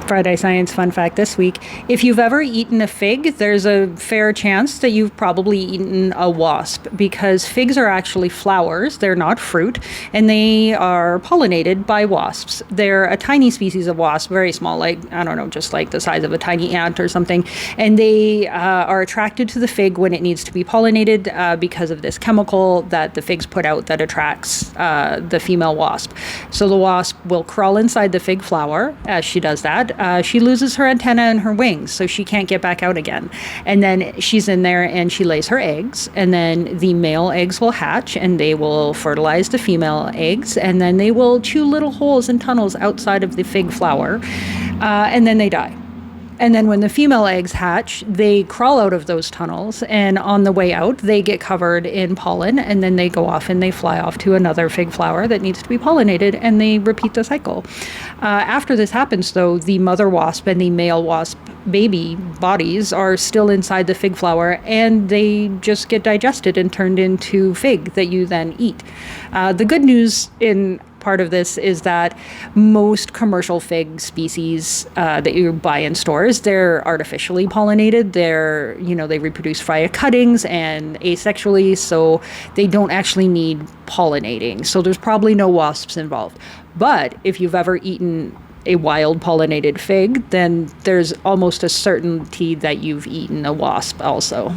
Friday Science Fun Fact this week. If you've ever eaten a fig, there's a fair chance that you've probably eaten a wasp, because figs are actually flowers. They're not fruit, and they are pollinated by wasps. They're a tiny species of wasp, very small, like, I don't know, just like the size of a tiny ant or something. And they are attracted to the fig when it needs to be pollinated because of this chemical that the figs put out that attracts the female wasp. So the wasp will crawl inside the fig flower. As she does that, she loses her antenna and her wings, so she can't get back out again. And then she's in there and she lays her eggs, and then the male eggs will hatch and they will fertilize the female eggs, and then they will chew little holes and tunnels outside of the fig flower, and then they die. And then when the female eggs hatch, they crawl out of those tunnels, and on the way out, they get covered in pollen, and then they go off and they fly off to another fig flower that needs to be pollinated, and they repeat the cycle. After this happens, though, the mother wasp and the male wasp baby bodies are still inside the fig flower, and they just get digested and turned into fig that you then eat. The good news in part of this is that most commercial fig species that you buy in stores, they're artificially pollinated. They reproduce via cuttings and asexually, so they don't actually need pollinating. So there's probably no wasps involved. But if you've ever eaten a wild pollinated fig, then there's almost a certainty that you've eaten a wasp also.